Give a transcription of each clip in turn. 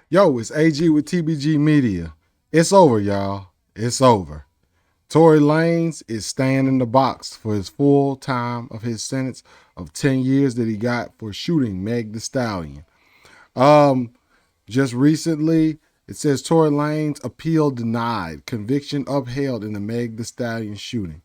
Yo, it's AG with TBG Media. It's over, y'all. It's over. Tory Lanez is staying in the box for his full time of his sentence of 10 years that he got for shooting Meg the Stallion. Um, just recently, it says Tory Lanez appeal denied, conviction upheld in the Meg the Stallion shooting.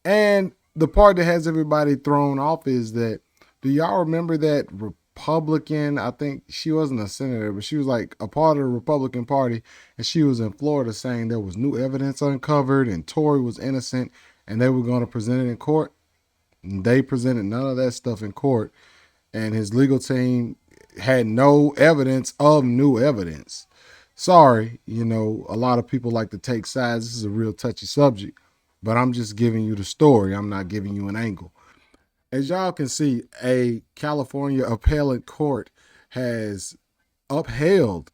And the part that has everybody thrown off is that, do y'all remember that Republican? I think she wasn't a senator, but she was like a part of the Republican Party, and she was in Florida saying there was new evidence uncovered and Tory was innocent and they were going to present it in court. And they presented none of that stuff in court, and his legal team had no evidence of new evidence. Sorry, a lot of people like to take sides. This is a real touchy subject, but I'm just giving you the story. I'm not giving you an angle. As y'all can see, a California appellate court has upheld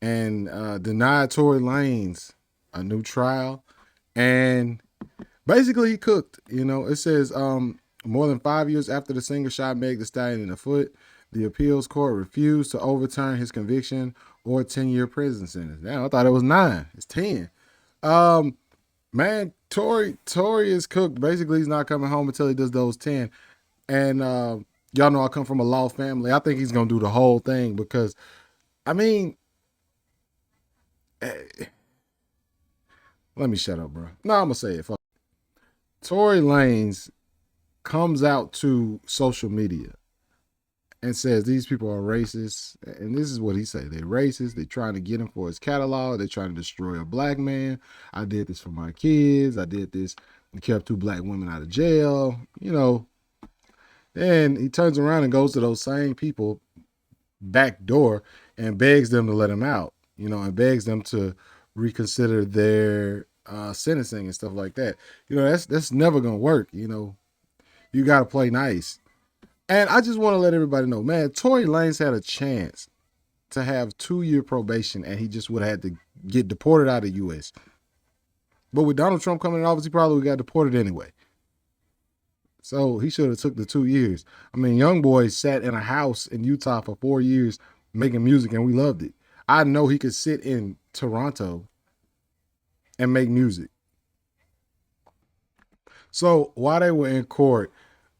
and denied Tory Lanez a new trial, and basically he cooked. It says more than 5 years after the singer shot Meg the Stallion in the foot, the appeals court refused to overturn his conviction or 10-year prison sentence. Now I thought it was 9. It's 10. Um, Man, Tory is cooked. Basically, he's not coming home until he does those 10. And y'all know I come from a law family. I think he's gonna do the whole thing because, I mean, eh, let me shut up, bro. No, I'm gonna say it. Fuck. Tory Lanez comes out to social media and says these people are racist, and this is what he say: they're racist. They're trying to get him for his catalog. They're trying to destroy a black man. I did this for my kids. I did this and kept 2 black women out of jail. Then he turns around and goes to those same people back door and begs them to let him out, and begs them to reconsider their sentencing and stuff like that. That's never gonna work. You got to play nice. And I just want to let everybody know, man, Tory Lanez had a chance to have 2-year probation, and he just would have had to get deported out of the U.S. But with Donald Trump coming in office, he probably got deported anyway. So he should have took the 2 years. I mean, young boy sat in a house in Utah for 4 years making music, and we loved it. I know he could sit in Toronto and make music. So while they were in court,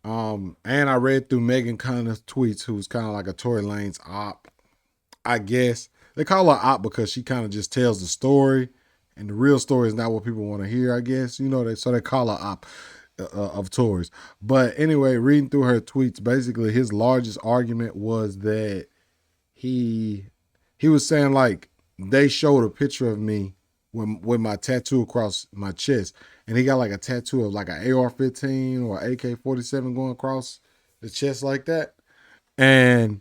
and I read through Megan Connor's tweets, who's kind of like a Tory Lanez op, I guess. They call her op because she kind of just tells the story, and the real story is not what people want to hear, I guess. So they call her op of Tories. But anyway, reading through her tweets, basically his largest argument was that he was saying, like, they showed a picture of me with my tattoo across my chest, and he got like a tattoo of like an AR-15 or AK-47 going across the chest like that. And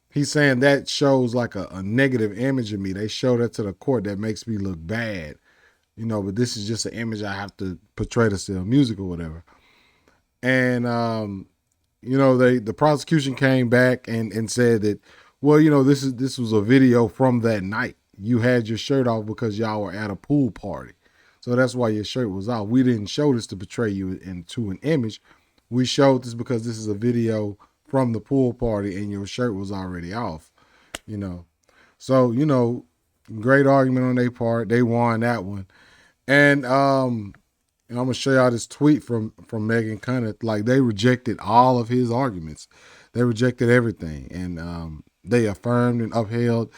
he's saying that shows like a negative image of me. They show that to the court that makes me look bad, but this is just an image I have to portray to sell music or whatever. And the prosecution came back and said that, well, this was a video from that night. You had your shirt off because y'all were at a pool party. So that's why your shirt was off. We didn't show this to portray you into an image. We showed this because this is a video from the pool party and your shirt was already off, you know. So, great argument on their part. They won that one. And I'm gonna show y'all this tweet from Megan Cunningham. Like, they rejected all of his arguments. They rejected everything. And they affirmed and upheld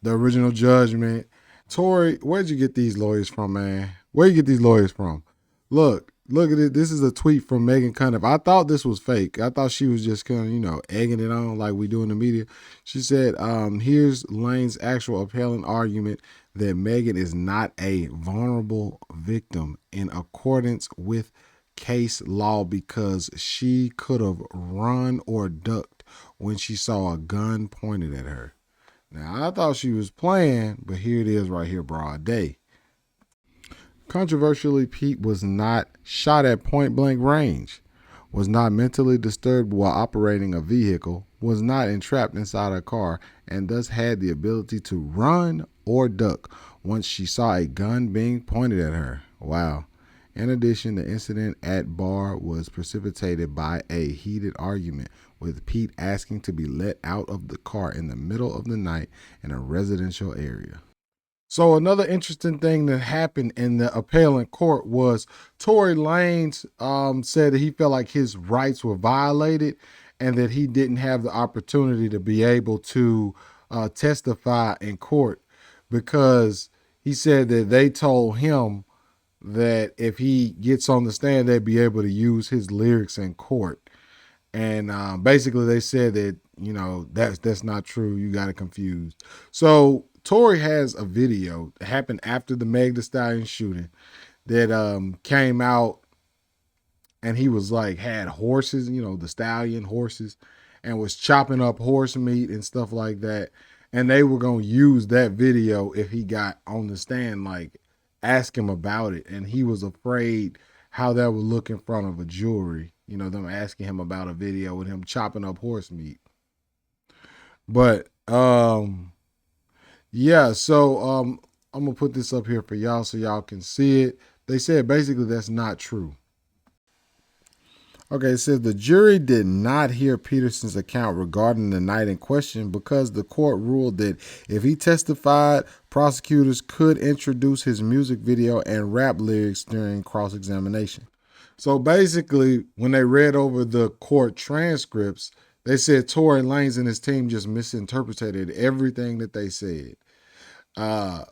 the original judgment. Tory, where'd you get these lawyers from, man? Where you get these lawyers from? Look at it. This is a tweet from Megan Cunningham. I thought this was fake. I thought she was just kind of, egging it on like we do in the media. She said, here's Lane's actual appellant argument that Megan is not a vulnerable victim in accordance with case law because she could have run or ducked when she saw a gun pointed at her. Now, I thought she was playing, but here it is right here, broad day. Controversially, Pete was not shot at point blank range, was not mentally disturbed while operating a vehicle, was not entrapped inside a car, and thus had the ability to run or duck once she saw a gun being pointed at her. Wow. In addition, the incident at bar was precipitated by a heated argument with Pete asking to be let out of the car in the middle of the night in a residential area. So another interesting thing that happened in the appellate court was Tory Lanez said that he felt like his rights were violated and that he didn't have the opportunity to be able to testify in court because he said that they told him that if he gets on the stand, they'd be able to use his lyrics in court. And basically, they said that that's not true. You got it confused. So Tory has a video that happened after the Meg Thee Stallion shooting that came out, and he was like had horses, the stallion horses, and was chopping up horse meat and stuff like that. And they were gonna use that video if he got on the stand, like ask him about it, and he was afraid how that would look in front of a jury. Them asking him about a video with him chopping up horse meat. But yeah, so I'm gonna put this up here for y'all so y'all can see it. They said basically that's not true. Okay, it says the jury did not hear Peterson's account regarding the night in question because the court ruled that if he testified, prosecutors could introduce his music video and rap lyrics during cross-examination. So basically, when they read over the court transcripts, they said Tory Lanez and his team just misinterpreted everything that they said.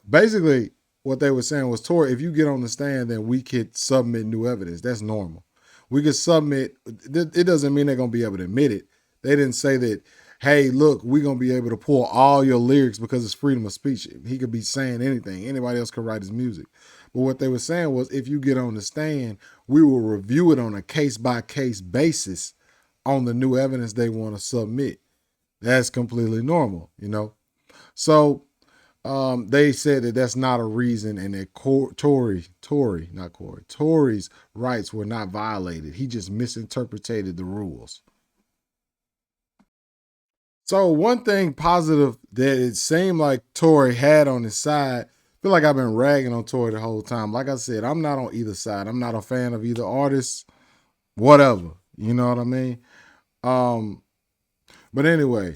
Basically, what they were saying was, Tory, if you get on the stand, then we could submit new evidence. That's normal. We could submit. It doesn't mean they're going to be able to admit it. They didn't say that, hey, look, we're going to be able to pull all your lyrics because it's freedom of speech. He could be saying anything. Anybody else could write his music. But what they were saying was, if you get on the stand, we will review it on a case-by-case basis on the new evidence they want to submit. That's completely normal, So they said that that's not a reason, and that Tory's rights were not violated. He just misinterpreted the rules. So one thing positive that it seemed like Tory had on his side, I feel like I've been ragging on Tory the whole time. Like I said, I'm not on either side. I'm not a fan of either artist, whatever. You know what I mean? But anyway,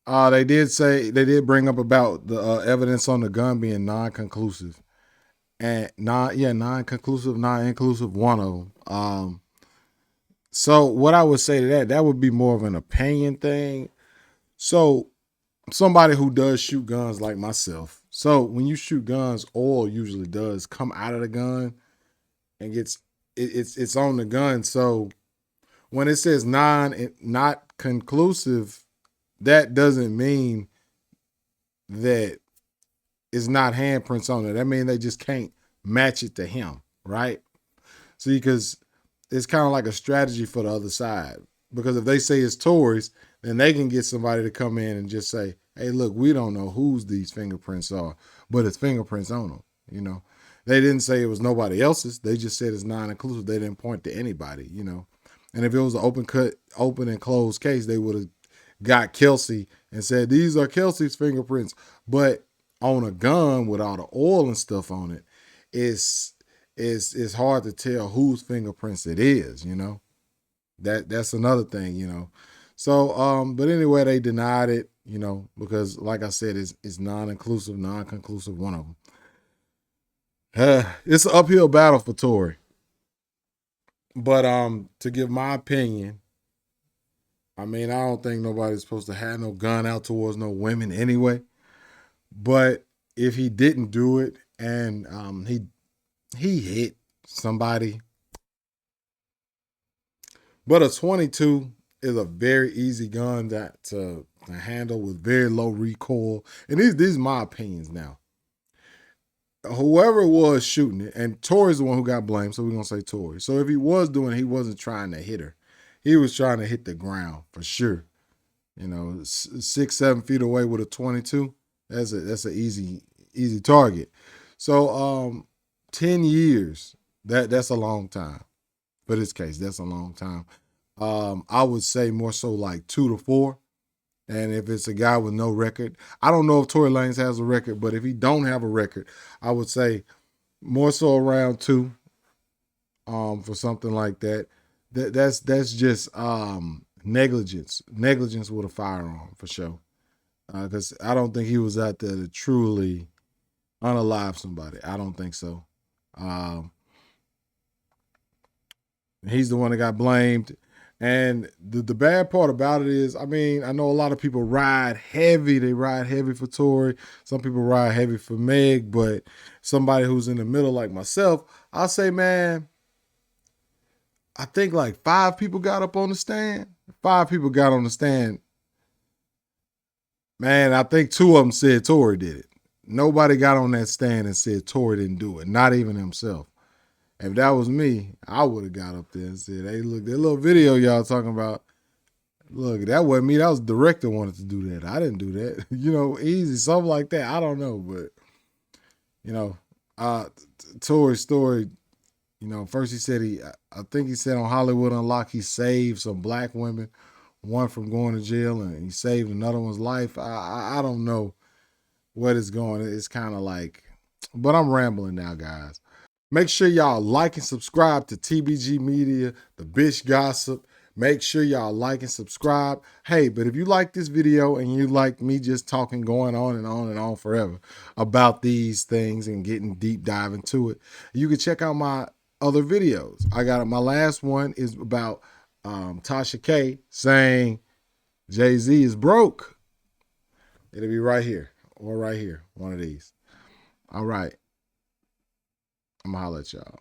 they did bring up about the evidence on the gun being non-conclusive, and non-conclusive, non-inclusive, one of them. So what I would say to that would be more of an opinion thing. So somebody who does shoot guns like myself. So when you shoot guns, oil usually does come out of the gun and it's on the gun. So when it says not conclusive, that doesn't mean that it's not handprints on it. That means they just can't match it to him, right? See, because it's kind of like a strategy for the other side. Because if they say it's Tory's, then they can get somebody to come in and just say, hey, look, we don't know whose these fingerprints are, but it's fingerprints on them, They didn't say it was nobody else's. They just said it's non-inclusive. They didn't point to anybody, And if it was an open and closed case, they would have got Kelsey and said, these are Kelsey's fingerprints. But on a gun with all the oil and stuff on it, it's hard to tell whose fingerprints it is, That's another thing, So, but anyway, they denied it, because like I said, it's non-inclusive, non-conclusive, one of them. It's an uphill battle for Tory. But to give my opinion, I mean, I don't think nobody's supposed to have no gun out towards no women anyway. But if he didn't do it and he hit somebody, but a 22 is a very easy gun to handle with very low recoil. And these are my opinions now. Whoever was shooting it, and Tory's the one who got blamed, so we're going to say Tory. So if he was doing it, he wasn't trying to hit her. He was trying to hit the ground for sure. 6-7 feet away with a 22, that's an easy target. So 10 years, that's a long time. For this case, that's a long time. I would say more so like 2 to 4. And if it's a guy with no record, I don't know if Tory Lanez has a record, but if he don't have a record, I would say more so around 2 for something like that. That's just negligence with a firearm for sure. Because I don't think he was out there to truly unalive somebody. I don't think so. Um, he's the one that got blamed. And the bad part about it is, I mean, I know a lot of people ride heavy. They ride heavy for Tory. Some people ride heavy for Meg. But somebody who's in the middle like myself, I'll say, man, I think like 5 people got up on the stand. 5 people got on the stand. Man, I think 2 of them said Tory did it. Nobody got on that stand and said Tory didn't do it, not even himself. If that was me, I would have got up there and said, hey, look, that little video y'all talking about, look, that wasn't me. That was the director wanted to do that. I didn't do that. Easy, something like that. I don't know, but, Tory's story, first he said I think he said on Hollywood Unlocked, he saved some black women, one from going to jail, and he saved another one's life. I don't know what is going. It's kind of like, but I'm rambling now, guys. Make sure y'all like and subscribe to TBG Media, the Bitch Gossip. Make sure y'all like and subscribe. Hey, but if you like this video and you like me just talking, going on and on and on forever about these things and getting deep dive into it, you can check out my other videos. I got my last one is about Tasha K saying Jay-Z is broke. It'll be right here or right here, one of these. All right. I'm going to holler at y'all.